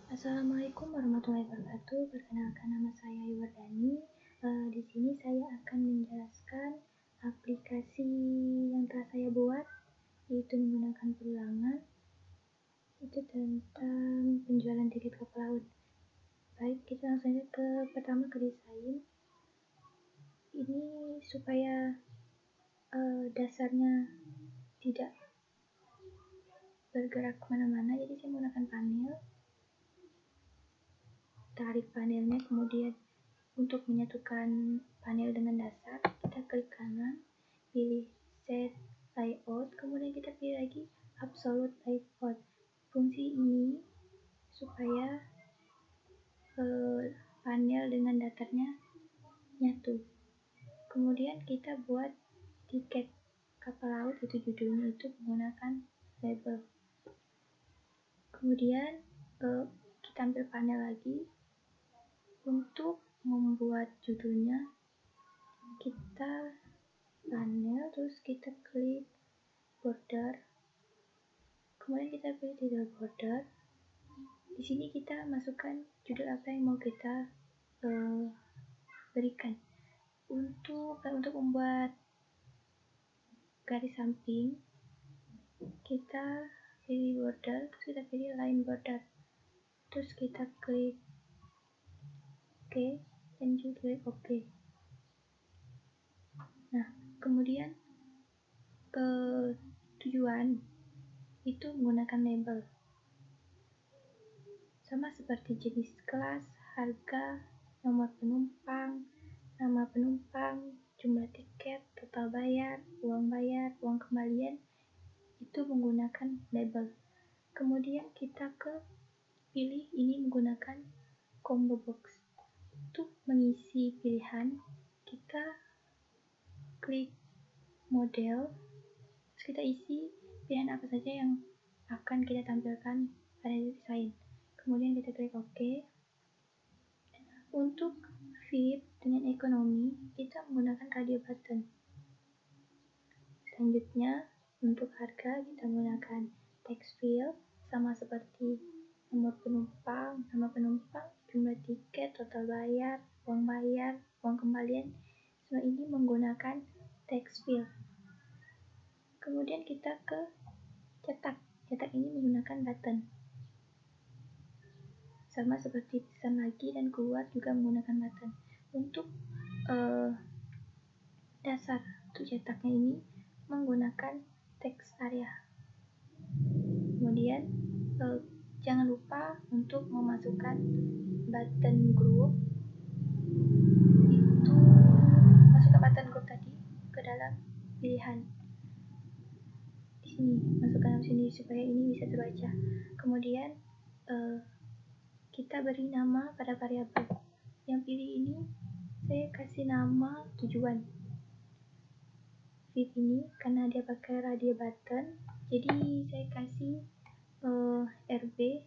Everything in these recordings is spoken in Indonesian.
Assalamualaikum warahmatullahi wabarakatuh. Perkenalkan, nama saya Iwardani. Di sini saya akan menjelaskan aplikasi yang telah saya buat, yaitu menggunakan perulangan. Itu tentang penjualan tiket kapal laut. Baik, kita langsung aja pertama ke desain. Ini supaya dasarnya tidak bergerak kemana-mana, jadi saya menggunakan panel. Tarik panelnya, kemudian untuk menyatukan panel dengan dasar, kita klik kanan, pilih set layout, kemudian kita pilih lagi absolute layout. Fungsi ini supaya panel dengan datarnya nyatu. Kemudian kita buat tiket kapal laut, itu judulnya itu menggunakan label. Kemudian kita ambil panel lagi. Untuk membuat judulnya, kita panel, terus kita klik border, kemudian kita pilih title border. Di sini kita masukkan judul apa yang mau kita berikan. Untuk membuat garis samping, kita pilih border, terus kita pilih line border, terus kita klik OK, dan juga klik OK. Nah, kemudian tujuan itu menggunakan label, sama seperti jenis kelas, harga, nomor penumpang, nama penumpang, jumlah tiket, total bayar, uang kembalian, itu menggunakan label. Kemudian kita pilih ini menggunakan combo box. Untuk mengisi pilihan, kita klik model, terus kita isi pilihan apa saja yang akan kita tampilkan pada desain. Kemudian kita klik OK. Untuk VIP dengan ekonomi, kita menggunakan radio button. Selanjutnya, untuk harga kita menggunakan text field, sama seperti nomor penumpang, nama penumpang, jumlah tiket, total bayar, uang kembalian. Semua ini menggunakan text field. Kemudian kita ke cetak. Cetak ini menggunakan button. Sama seperti pesan lagi dan keluar juga menggunakan button. Untuk dasar untuk cetaknya ini menggunakan text area. Kemudian jangan lupa untuk memasukkan button group, itu masukkan button group tadi ke dalam pilihan. Di sini masukkan di sini supaya ini bisa terbaca. Kemudian kita beri nama pada variabel. Yang pilih ini saya kasih nama tujuan. VIP ini karena dia pakai radio button, jadi saya kasih RB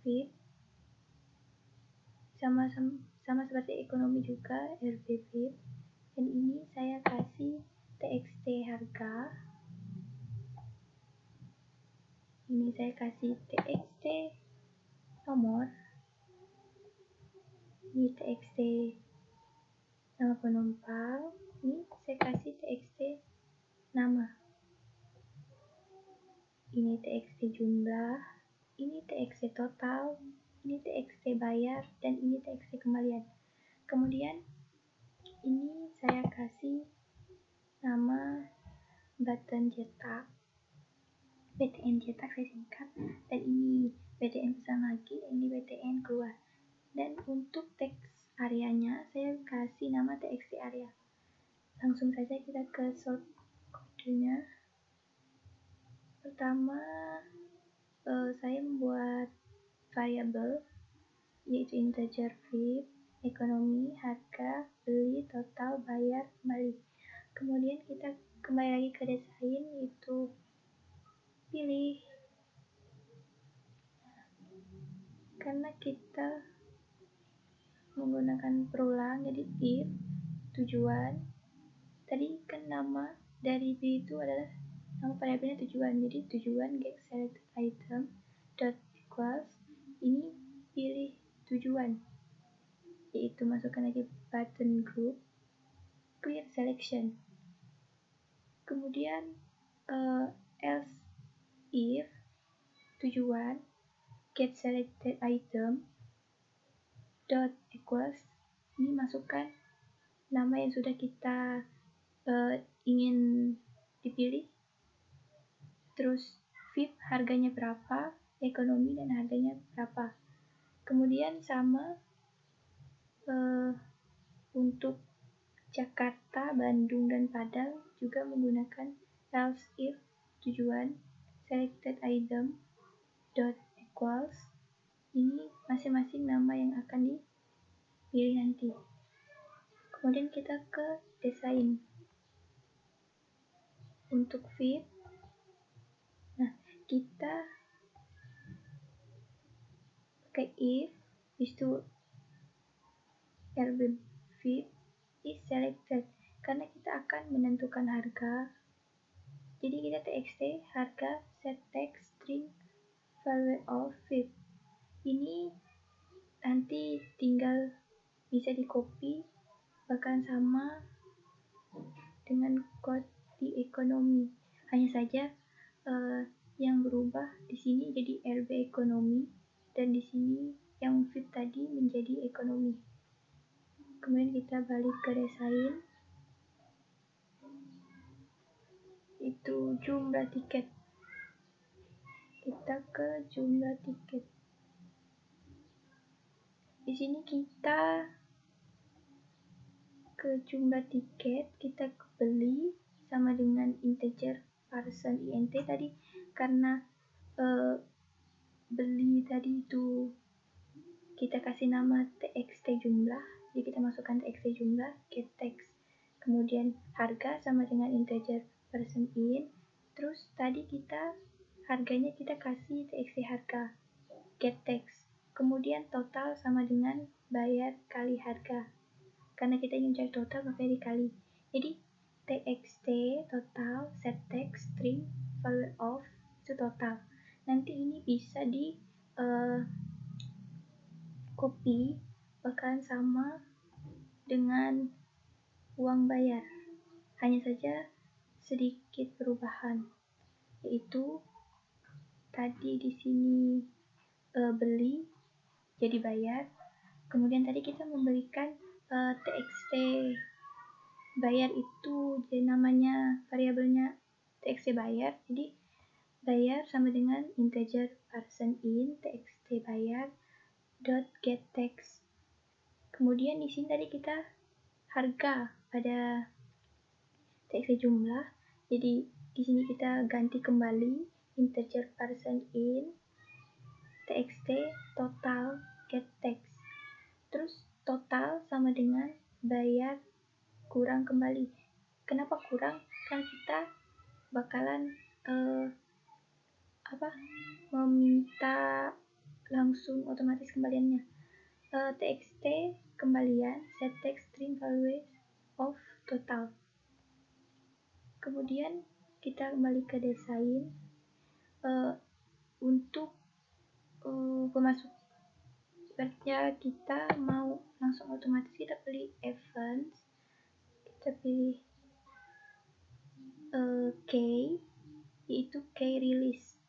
VIP. Sama seperti ekonomi juga RB VIP. Dan ini saya kasih TXT harga. Ini saya kasih TXT nomor. Ini TXT nama penumpang. Ini saya kasih TXT nama. Ini TXT jumlah. Ini TXT total. Ini TXT bayar, dan ini TXT kembalian. Kemudian ini saya kasih nama button cetak, BTN cetak saya singkat, dan ini BTN pesan lagi, dan ini BTN keluar. Dan untuk teks areanya saya kasih nama TXT area. Langsung saja kita ke sort kodenya. Pertama saya membuat variabel, yaitu integer VIP, ekonomi, harga, beli, total, bayar, kembali. Kemudian kita kembali lagi ke desain, yaitu pilih, karena kita menggunakan perulang, jadi if tujuan. Tadi kan nama dari B itu adalah nama variabelnya tujuan, jadi tujuan get selected item dot equals, ini pilih tujuan, yaitu masukkan lagi button group, clear selection. Kemudian else if tujuan get selected item dot equals, ini masukkan nama yang sudah kita ingin dipilih, terus VIP harganya berapa, ekonomi dan harganya berapa. Kemudian sama untuk Jakarta, Bandung, dan Padang juga menggunakan else if tujuan selected item dot equals, ini masing-masing nama yang akan dipilih nanti. Kemudian kita ke desain. Untuk VIP, nah kita pakai if, itu RB VIP is selected, karena kita akan menentukan harga. Jadi kita txt harga set text string value of VIP. Ini nanti tinggal bisa di copy, bahkan sama dengan code di ekonomi. Hanya saja yang berubah di sini jadi RB ekonomi, dan di sini yang VIP tadi menjadi ekonomi. Kemudian kita balik ke desain, itu jumlah tiket. Kita ke jumlah tiket. Di sini kita ke jumlah tiket, kita beli sama dengan integer person int tadi, karena beli tadi itu kita kasih nama txt jumlah, jadi kita masukkan txt jumlah get text. Kemudian harga sama dengan integer person int, terus tadi kita harganya kita kasih txt harga get text. Kemudian total sama dengan bayar kali harga, karena kita ingin cari total maka dikali. Jadi txt total set text string value of itu total. Nanti ini bisa di copy, bahkan sama dengan uang bayar. Hanya saja sedikit perubahan, yaitu tadi di sini beli jadi bayar. Kemudian tadi kita memberikan txt bayar itu, jadi namanya variabelnya txt bayar, jadi bayar sama dengan integer person int txt bayar dot get text. Kemudian di sini tadi kita harga pada txt jumlah, jadi di sini kita ganti kembali integer person int txt total get text. Terus total sama dengan bayar kurang kembali. Kenapa kurang? Kan kita bakalan meminta langsung otomatis kembaliannya. Txt kembalian set text string value of total. Kemudian kita kembali ke desain. Untuk pemasuk, ibaratnya kita mau langsung otomatis, kita pilih events, kita pilih key, yaitu key release.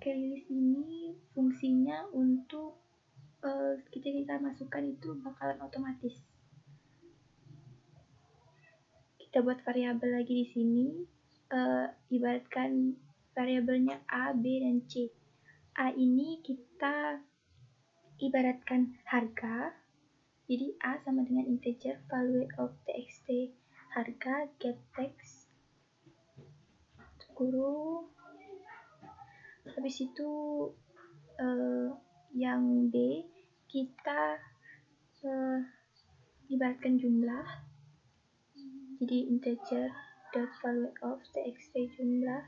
Key release ini fungsinya untuk kita masukkan itu bakalan otomatis. Kita buat variabel lagi di sini, ibaratkan variabelnya A, B, dan C. A ini kita ibaratkan harga, jadi A sama dengan integer value of txt harga get text kurung. Habis itu yang B kita ibaratkan jumlah, jadi integer dot value of txt jumlah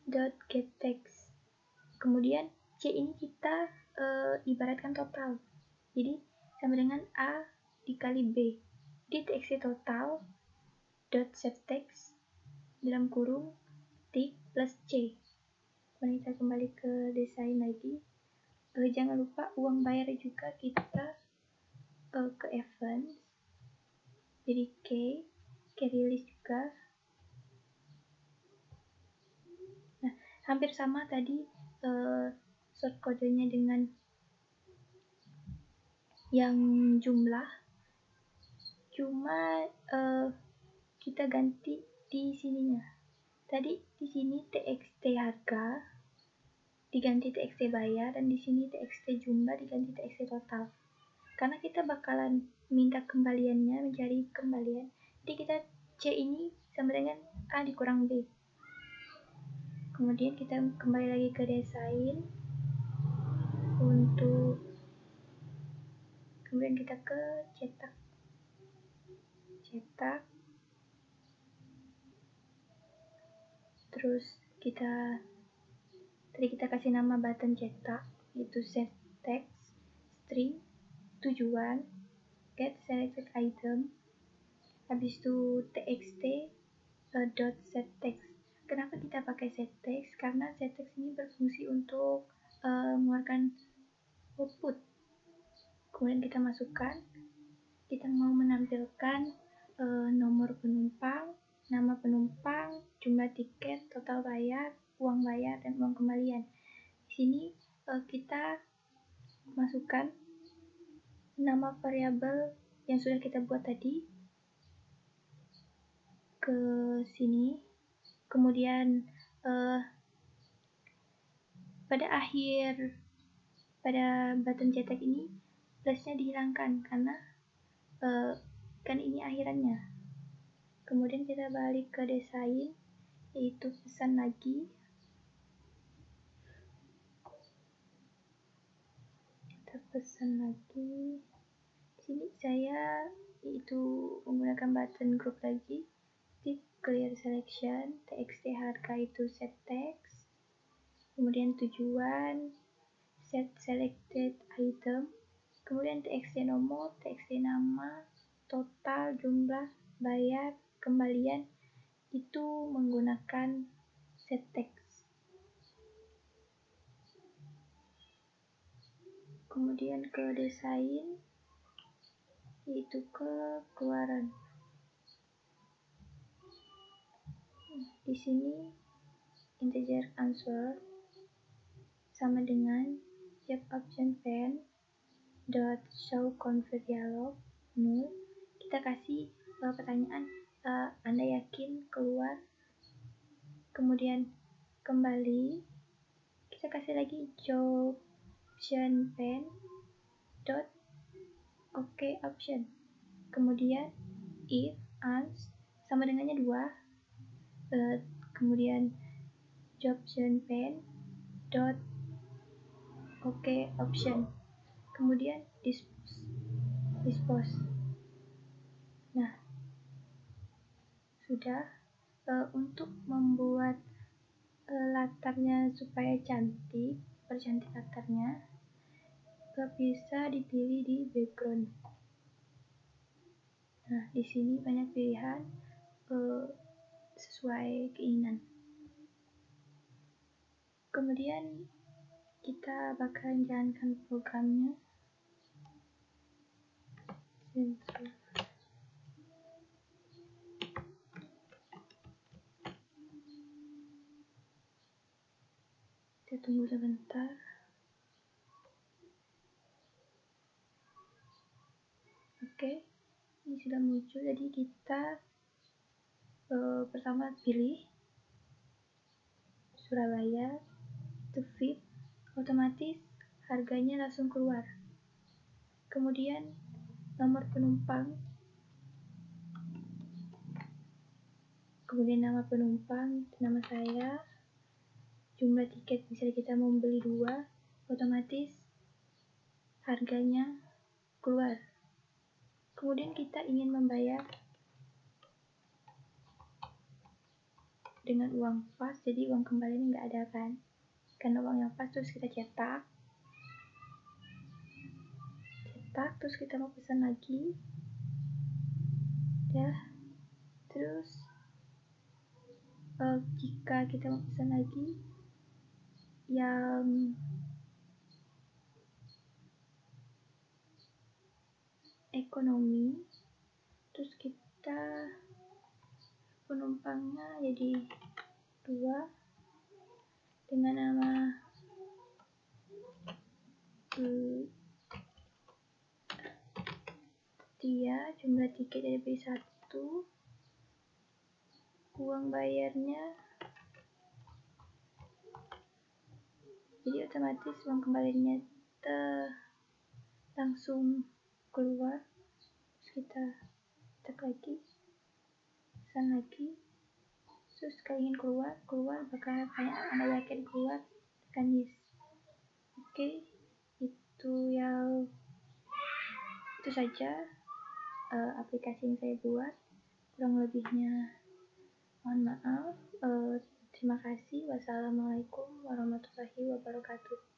dot get text. Kemudian C ini kita ibaratkan total, jadi sama dengan A dikali B, di txt total dot set text dalam kurung tik plus C. Kemudian kita kembali ke desain lagi. Jangan lupa uang bayar juga kita ke events, jadi ke rilis juga. Nah, hampir sama tadi short kodenya dengan yang jumlah, cuma kita ganti di sininya. Tadi di sini txt harga diganti txt bayar, dan di sini txt jumlah diganti txt total. Karena kita bakalan minta kembaliannya, mencari kembalian. Jadi kita C ini sama dengan A dikurang B. Kemudian kita kembali lagi ke desain. Kemudian kita ke cetak. Terus tadi kita kasih nama button cetak, yaitu set text, string, tujuan, get selected item, habis itu txt dot set text. Kenapa kita pakai set text? Karena set text ini berfungsi untuk mengeluarkan output. Kemudian kita masukkan, kita mau menampilkan nomor penumpang, nama penumpang, jumlah tiket, total bayar, dan uang kembalian. Di sini kita masukkan nama variabel yang sudah kita buat tadi ke sini. Kemudian pada button cetak ini plusnya dihilangkan karena kan ini akhirannya. Kemudian kita balik ke desain, yaitu pesan lagi. Di sini saya itu menggunakan button group lagi. Di clear selection, txt harga itu set text, kemudian tujuan, set selected item, kemudian txt nomor, txt nama, total, jumlah, bayar, kembalian itu menggunakan set text. Kemudian ke desain, yaitu ke keluaran. Di sini integer answer sama dengan job option pen dot show convert dialog null. Kita kasih pertanyaan, Anda yakin keluar? Kemudian kembali, kita kasih lagi job option pen dot okay option. Kemudian if ans sama dengannya 2. Kemudian job option pen dot okay option. Kemudian dispose. Nah, sudah. Untuk membuat latarnya supaya cantik, percantik latarnya, bisa dipilih di background. Nah, di sini banyak pilihan sesuai keinginan. Kemudian kita bakalan jalankan programnya. Kita tunggu sebentar. Oke, ini sudah muncul. Jadi kita pertama pilih Surabaya, to fit, otomatis harganya langsung keluar. Kemudian nomor penumpang, kemudian nama penumpang, nama saya, jumlah tiket, misalnya kita mau beli 2, otomatis harganya keluar. Kemudian kita ingin membayar dengan uang pas, jadi uang kembalian nggak ada kan, karena uang yang pas. Terus kita cetak, terus kita mau pesan lagi ya. Terus jika kita mau pesan lagi yang ekonomi, terus kita penumpangnya jadi 2 dengan nama Tia, jumlah tiket dari 1, uang bayarnya jadi otomatis uang kembalinya langsung keluar. Terus kita tag lagi, pesan lagi, terus kalau ingin keluar bakal Anda yakin keluar, tekan yes. Oke, itu saja aplikasi yang saya buat, kurang lebihnya mohon maaf. Terima kasih. Wassalamualaikum warahmatullahi wabarakatuh.